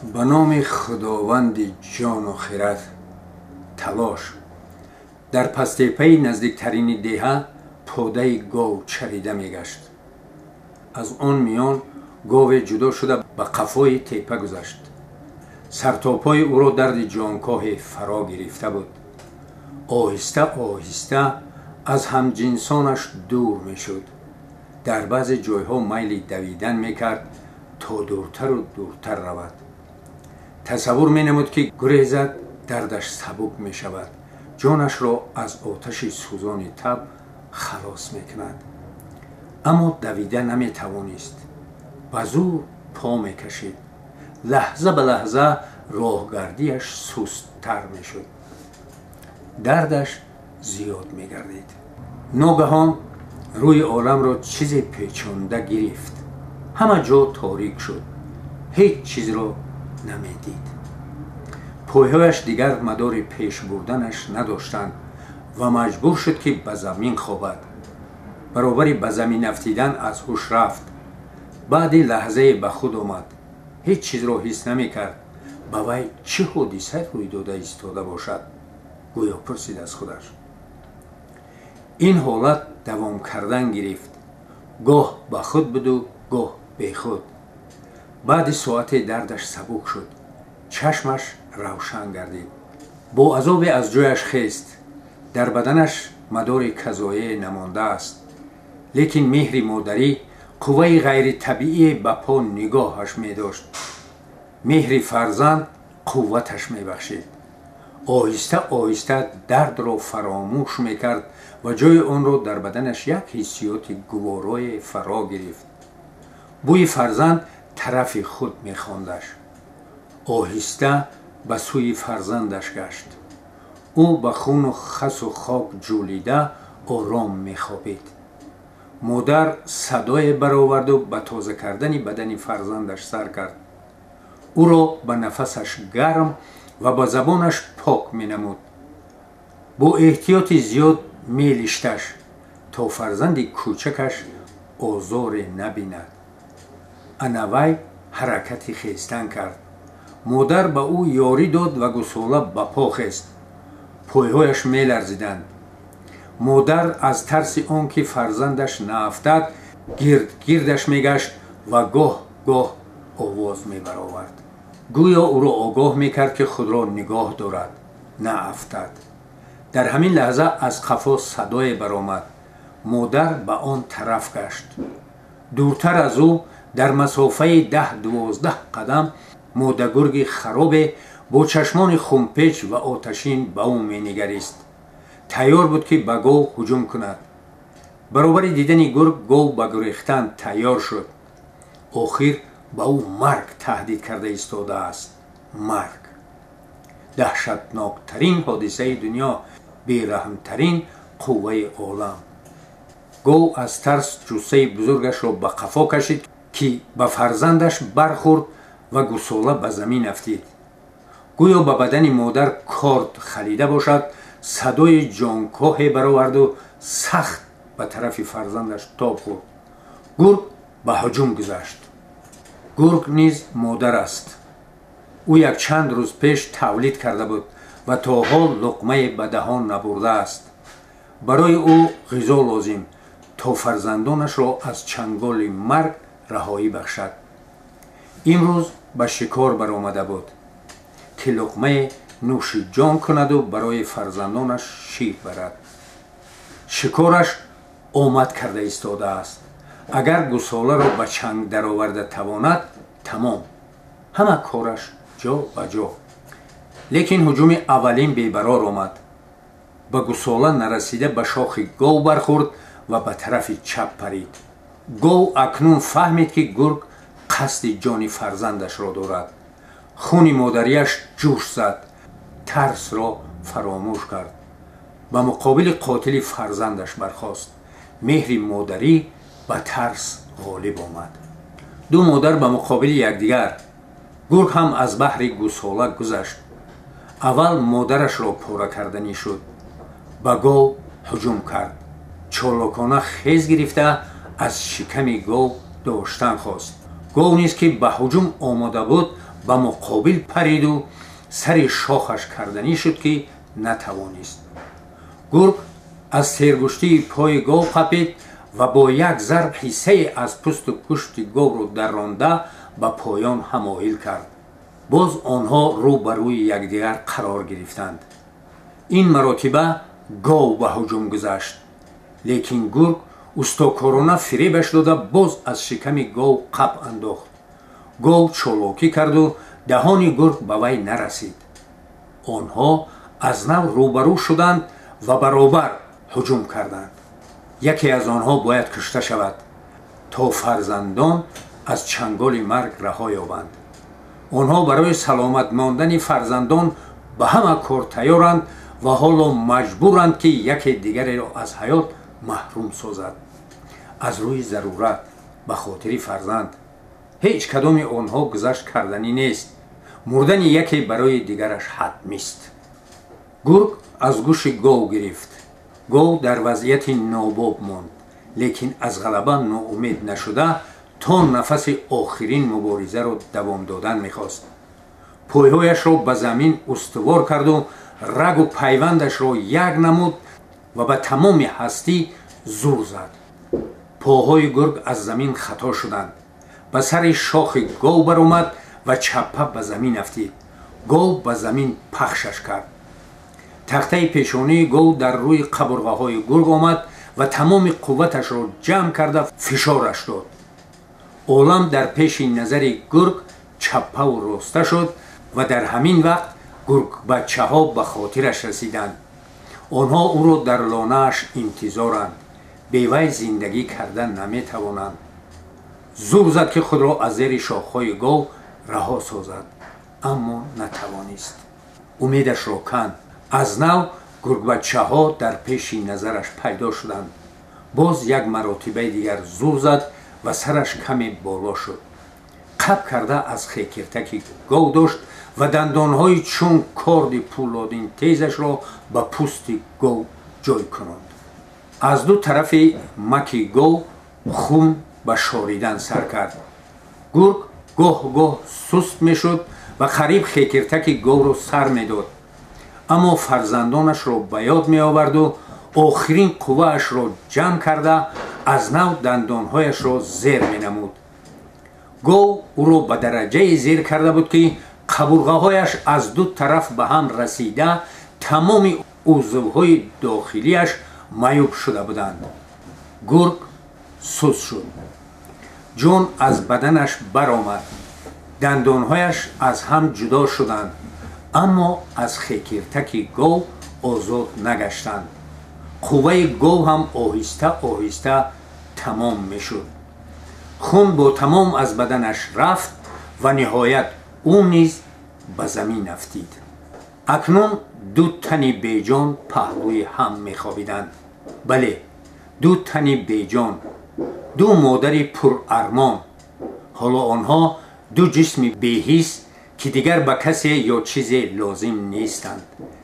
به نام خداوند جان و خرد. تلاش. در پستیپی نزدیکترین دیه پوده گاو چریده میگشت. از آن میان گاو جدا شده به قفای تیپه گذشت. سرتاپای او را درد جانکاه فرا گرفته بود. آهسته آهسته از همجنسانش دور میشد. در بعض جایها میل دویدن میکرد تا دورتر و دورتر رود. تصور مینمود که گریزد دردش سبک می شود. جانش را از آتش سوزان تب خلاص می کند. اما دویده نمی توانست. به زور پا می کشید. لحظه به لحظه راهگردیش سست‌تر می شد. دردش زیاد می گردید. ناگهان روی عالم را چیزی پیچانده گرفت. همه جا تاریک شد. هیچ چیز را نمیدید. پایهایش دیگر مدار پیش بردنش نداشتند و مجبور شد که به زمین خوابد. برابر به زمین افتیدن از هوش رفت. بعدی لحظه به خود آمد. هیچ چیز را حس نمی کرد. به وی چه حادثه روی داده ایستاده باشد؟ گویا پرسید از خودش. این حالت دوام کردن گرفت. گاه به خود بود و گاه بی خود. بعد ساعت دردش سبک شد. چشمش روشن گردید. با عذاب از جایش خیست. در بدنش مدار کذایه نمانده است. لیکن مهر مادری قوه غیر طبیعی به پا نگاهش می داشت. مهر فرزند قوتش می بخشید. آهسته آهسته درد را فراموش می کرد و جای آن را در بدنش یک حسیات گوارای فرا گرفت. بوی فرزند طرف خود می خواندش. آهسته به سوی فرزندش گشت. او به خون و خس و خاک جولیده آرام می خوابید. مادر صدای برآورد و به تازه کردن بدن فرزندش سر کرد. او را به نفسش گرم و با زبانش پاک می نمود. با احتیاط زیاد می لیشتش تا فرزند کوچکش آزار نبیند. انوی حرکتی خیستن کرد. مادر به او یاری داد و گساله به پا خیست. پایهایش می لرزیدند. مادر از ترس آنکه فرزندش نافتد گردش می گشت و گاه گاه آواز می برآورد. گویا او را آگاه می کرد که خود را نگاه دارد، نه افتد. در همین لحظه از قفا صدای برآمد. مادر به آن طرف گشت. دورتر از او در مسافه 10-12 قدم مادرگرگ خراب با چشمان خونپیچ و آتشین به او می نگریست. تیار بود که به گاو هجوم کند. برابر دیدن گرگ گاو به گریختن تیار شد. آخر به او مرگ تهدید کرده ایستاده است. مرگ. دهشتناکترین حادثه دنیا، بی‌رحم‌ترین قوه عالم. گاو از ترس جثه بزرگش را به قفا کشید که به فرزندش برخورد و گساله به زمین افتید. گویا به بدن مادر کارد خلیده باشد. صدای جانکاهی برآورد و سخت به طرف فرزندش تاب خورد. گرگ به هجوم گذشت. گرگ نیز مادر است. او یک چند روز پیش تولید کرده بود و تا حال لقمه به دهان نبرده است. برای او غذا لازم تا فرزندانش را از چنگال مرگ رهایی بخشد. امروز به شکار برآمده بود که لقمه نوش جان کند و برای فرزندانش شیر برد. شکارش آمد کرده ایستاده است. اگر گساله را به چنگ درآورده تواند، تمام. همه کارش جا به جا. لیکن هجوم اولین بی‌برار آمد. به گساله نرسیده به شاخ گاو برخورد و به طرف چپ پرید. گاو اکنون فهمید که گرگ قصد جان فرزندش را دارد. خون مادریش جوش زد. ترس را فراموش کرد. به مقابل قاتل فرزندش برخاست. مهر مادری به ترس غالب آمد. دو مادر به مقابل یکدیگر. گرگ هم از بحر گساله گذشت. اول مادرش را پاره کردنی شد. به گاو هجوم کرد. چالاکانه خیز گرفته از شکم گاو داشتن خواست. گاو نیز که به هجوم آماده بود ба муқобил париду сари шохаш карданӣ шуд ки натавонист. гург аз сергуштии пои гов қапид ва бо як зарб ҳиссае аз пӯсту гӯшти говро дарронда ба поён ҳамоил кард. боз онҳо рӯ ба рӯи якдигар қарор гирифтанд. ин маротиба гов ба ҳуҷум гузашт, лекин гург устокорона фиребаш дода боз аз шиками гов қап андохт. гов чолокӣ карду даҳони гург ба вай нарасид. онҳо аз нав рӯбарӯ шуданд ва баробар ҳуҷум карданд. яке аз онҳо бояд кушта шавад, то фарзандон аз чанголи марг раҳо ёбанд. онҳо барои саломат мондани фарзандон ба ҳама кор тайёранд ва ҳоло маҷбуранд ки яке дигареро аз ҳаёт маҳрум созад. аз рӯи зарурат ба хотири фарзанд ҳеҷ кадоми онҳо гузашт карданӣ нест. мурдани яке барои дигараш ҳатмист. гург аз гӯши гов гирифт. гов дар вазъияти нобоб монд, лекин аз ғалаба ноумед нашуда то нафаси охирин муборизаро давом додан мехост. пойҳояшро ба замин устувор карду рагу пайвандашро як намуд ва ба тамоми ҳастӣ зур зад. поҳои гург аз замин хато шуданд. ба сари шохи гов баромад ва чаппа ба замин афтид. гов ба замин пахшаш кард. тахтаи пешонии гов дар рӯи қабурғаҳои гург омад ва тамоми қувваташро ҷамъ карда фишораш дод. олам дар пеши назари гург чаппаву роста шуд ва дар ҳамин вақт гургбачаҳо ба хотираш расиданд. онҳо ӯро дар лонааш интизоранд. бевай зиндагӣ кардан наметавонанд. зур зад ки худро аз зери шохҳои гов раҳо созад, аммо натавонист. умедашро канд. аз нав гургбачаҳо дар пеши назараш пайдо шуданд. боз як маротибаи дигар зур зад ва сараш каме боло шуд. қаб карда аз хекиртаки гов дошт ва дандонҳои чун корди пӯлодин тезашро ба пӯсти гов ҷой кунонд. аз ду тарафи маки гов хун ба шоридан сар кард. гург гоҳ-гоҳ суст мешуд ва қариб хекиртаки говро сар медод. аммо фарзандонашро ба ёд меоварду охирин қувваашро ҷамъ карда аз нав дандонҳояшро зер менамуд. гов ӯро ба дараҷае зер карда буд ки қабурғаҳояш аз ду тараф ба ҳам расида тамоми узвҳои дохилияш маъюб шуда буданд. гург суст шуд. ҷон аз баданаш баромад. дандонҳояш аз ҳам ҷудо шуданд, аммо аз хекиртаки гов озод нагаштанд. қувваи гов ҳам оҳиста оҳиста тамом мешуд. хун бо тамом аз баданаш рафт ва ниҳоят ӯ низ ба замин афтид. акнун ду тани беҷон паҳлӯи ҳам мехобиданд. бале, ду тани беҷон, ду модари пурармон. ҳоло онҳо ду ҷисми беҳис ки дигар ба касе ё чизе лозим нестанд,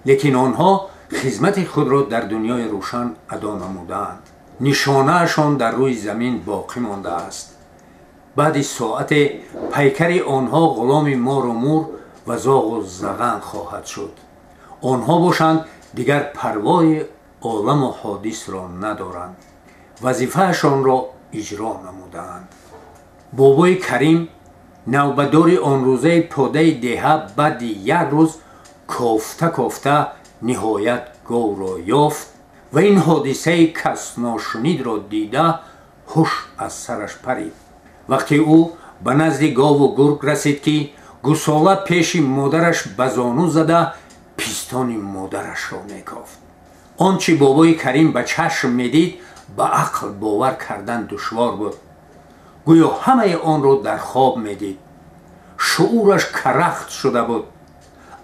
лекин онҳо хизмати худро дар дунёи рӯшан адо намудаанд. нишонаашон дар рӯи замин боқӣ мондааст. баъди соате пайкари онҳо ғуломи мору мур ва зоғу заған хоҳад шуд. онҳо бошанд дигар парвои оламу ҳодисро надоранд. вазифаашонро иҷро намудаанд. бобои карим навбадори он рӯзаи подаи деҳа баъди як рӯз кофта кофта ниҳоят говро ёфт ва ин ҳодисаи касношунидро дида ҳуш аз сараш парид. вақте ӯ ба назди гову гург расид ки гусола пеши модараш ба зону зада пистони модарашро мекофт. он чи бобои карим ба чашм медид ба ақл бовар кардан душвор буд. гӯё ҳамаи онро дар хоб медид. шуураш карахт шуда буд.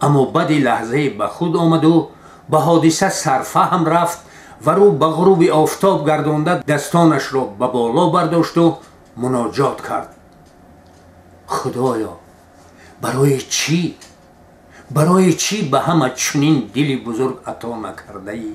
аммо баъди лаҳзае ба худ омаду ба ҳодиса сарфаҳм рафт ва рӯ ба ғуруби офтоб гардонда дастонашро ба боло бардошту муноҷот кард. худоё, барои чӣ ба ҳама чунин дили бузург ато накардаӣ?